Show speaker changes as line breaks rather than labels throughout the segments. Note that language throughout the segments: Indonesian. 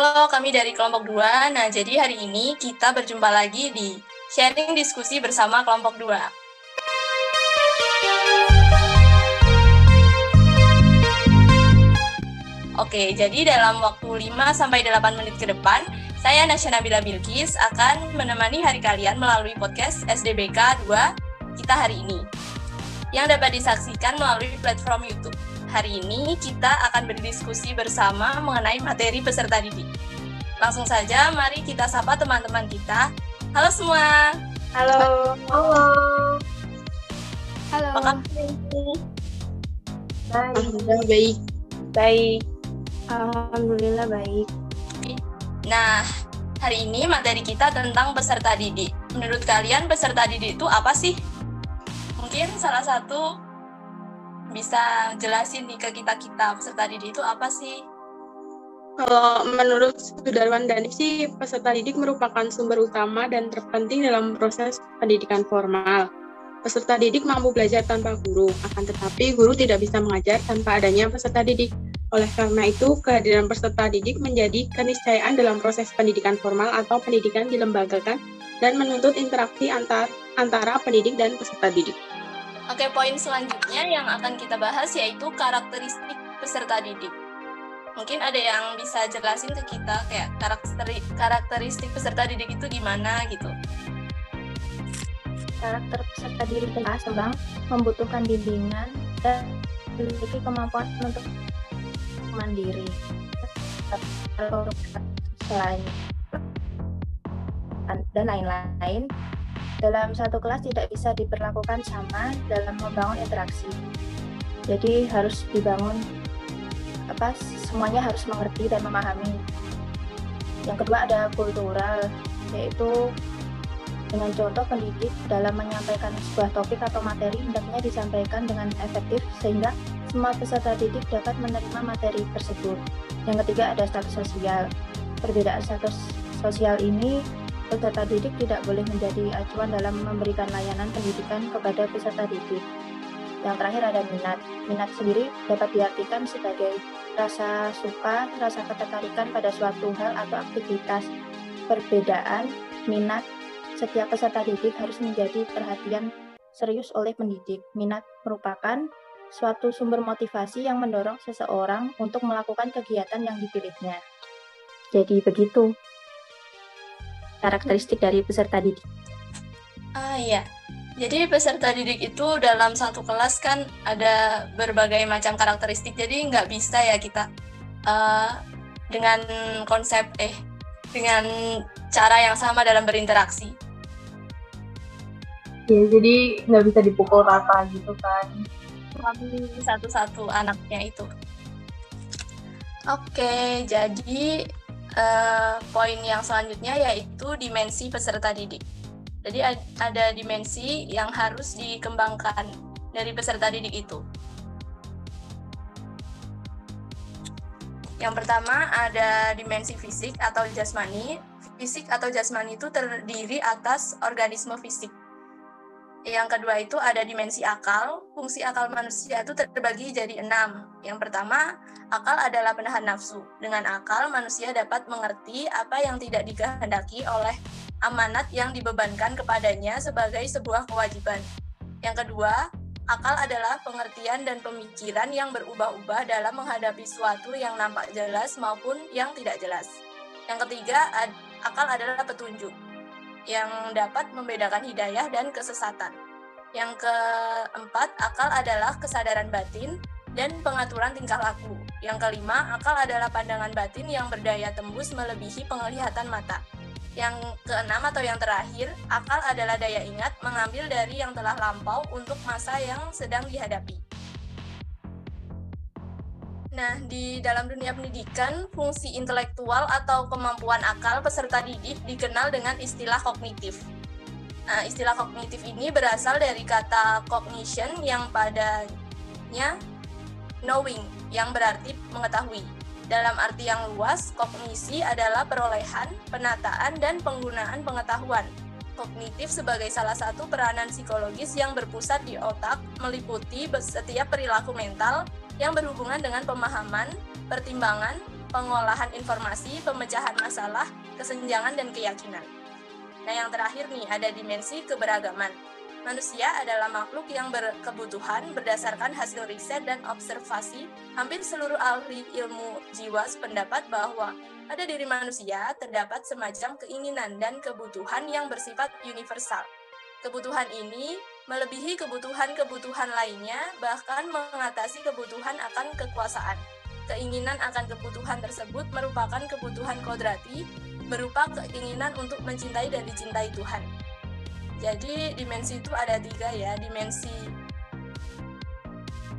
Halo, kami dari kelompok 2. Nah, jadi hari ini kita berjumpa lagi di sharing diskusi bersama kelompok 2. Oke, jadi dalam waktu 5-8 menit ke depan, saya Nasya Nabila Bilqis akan menemani hari kalian melalui podcast SDBK 2 kita hari ini, yang dapat disaksikan melalui platform YouTube. Hari ini kita akan berdiskusi bersama mengenai materi peserta didik. Langsung saja, mari kita sapa teman-teman kita. Halo semua.
Halo.
Halo.
Apa kabar?
Baik.
Alhamdulillah baik. Baik.
Alhamdulillah baik.
Nah, hari ini materi kita tentang peserta didik. Menurut kalian peserta didik itu apa sih? Mungkin salah satu bisa jelasin nih ke kita peserta didik itu apa sih?
Kalau menurut Sudarwan Danif sih, peserta didik merupakan sumber utama dan terpenting dalam proses pendidikan formal. Peserta didik mampu belajar tanpa guru, akan tetapi guru tidak bisa mengajar tanpa adanya peserta didik. Oleh karena itu, kehadiran peserta didik menjadi keniscayaan dalam proses pendidikan formal atau pendidikan dilembagakan dan menuntut interaksi antara pendidik dan peserta didik.
Oke, poin selanjutnya yang akan kita bahas yaitu karakteristik peserta didik. Mungkin ada yang bisa jelasin ke kita kayak karakteristik peserta didik itu gimana gitu.
Karakter peserta didik sedang membutuhkan bimbingan dan memiliki kemampuan untuk mandiri. Selain dan lain-lain, dalam satu kelas tidak bisa diperlakukan sama dalam membangun interaksi. Jadi harus dibangun semuanya harus mengerti dan memahami. Yang kedua ada kultural, yaitu dengan contoh pendidik dalam menyampaikan sebuah topik atau materi hendaknya disampaikan dengan efektif sehingga semua peserta didik dapat menerima materi tersebut. Yang ketiga ada status sosial. Perbedaan status sosial ini peserta didik tidak boleh menjadi acuan dalam memberikan layanan pendidikan kepada peserta didik. Yang terakhir ada minat. Minat sendiri dapat diartikan sebagai rasa suka, rasa ketertarikan pada suatu hal atau aktivitas. Perbedaan minat setiap peserta didik harus menjadi perhatian serius oleh pendidik. Minat merupakan suatu sumber motivasi yang mendorong seseorang untuk melakukan kegiatan yang dipilihnya. Jadi begitu karakteristik dari peserta didik.
Iya. Jadi peserta didik itu dalam satu kelas kan ada berbagai macam karakteristik. Jadi nggak bisa ya kita dengan dengan cara yang sama dalam berinteraksi.
Ya, jadi nggak bisa dipukul rata gitu kan.
Kami satu-satu anaknya itu. Oke, jadi poin yang selanjutnya yaitu dimensi peserta didik. Jadi ada dimensi yang harus dikembangkan dari peserta didik itu. Yang pertama ada dimensi fisik atau jasmani. Fisik atau jasmani itu terdiri atas organisme fisik. Yang kedua itu ada dimensi akal. Fungsi akal manusia itu terbagi jadi 6. Yang pertama, akal adalah penahan nafsu. Dengan akal, manusia dapat mengerti apa yang tidak dikehendaki oleh amanat yang dibebankan kepadanya sebagai sebuah kewajiban. Yang kedua, akal adalah pengertian dan pemikiran yang berubah-ubah dalam menghadapi sesuatu yang nampak jelas maupun yang tidak jelas. Yang ketiga, akal adalah petunjuk yang dapat membedakan hidayah dan kesesatan. Yang keempat, akal adalah kesadaran batin dan pengaturan tingkah laku. Yang kelima, akal adalah pandangan batin yang berdaya tembus melebihi penglihatan mata. Yang keenam atau yang terakhir, akal adalah daya ingat mengambil dari yang telah lampau untuk masa yang sedang dihadapi. Nah, di dalam dunia pendidikan, fungsi intelektual atau kemampuan akal peserta didik dikenal dengan istilah kognitif. Nah, istilah kognitif ini berasal dari kata cognition yang padanya knowing, yang berarti mengetahui. Dalam arti yang luas, kognisi adalah perolehan, penataan, dan penggunaan pengetahuan. Kognitif sebagai salah satu peranan psikologis yang berpusat di otak, meliputi setiap perilaku mental yang berhubungan dengan pemahaman, pertimbangan, pengolahan informasi, pemecahan masalah, kesenjangan, dan keyakinan. Nah, yang terakhir nih, ada dimensi keberagaman. Manusia adalah makhluk yang berkebutuhan berdasarkan hasil riset dan observasi. Hampir seluruh ahli ilmu jiwa sependapat bahwa pada diri manusia terdapat semacam keinginan dan kebutuhan yang bersifat universal. Kebutuhan ini melebihi kebutuhan-kebutuhan lainnya, bahkan mengatasi kebutuhan akan kekuasaan. Keinginan akan kebutuhan tersebut merupakan kebutuhan kodrati, berupa keinginan untuk mencintai dan dicintai Tuhan. Jadi dimensi itu ada 3 ya, dimensi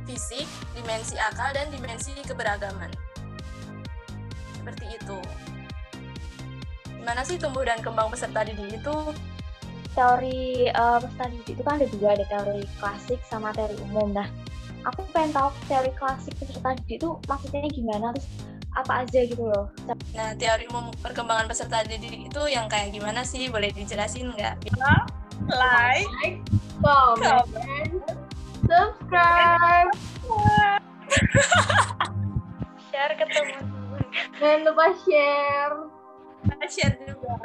fisik, dimensi akal, dan dimensi keberagaman. Seperti itu. Gimana sih tumbuh dan kembang peserta didik itu?
Teori peserta didik itu kan ada 2, ada teori klasik sama teori umum. Nah, aku pengen tahu teori klasik peserta didik itu maksudnya gimana, terus apa aja gitu loh.
Nah, teori umum perkembangan peserta didik itu yang kayak gimana sih? Boleh dijelasin nggak?
Like, comment, subscribe,
Share ke teman-teman.
jangan lupa share.
Share juga.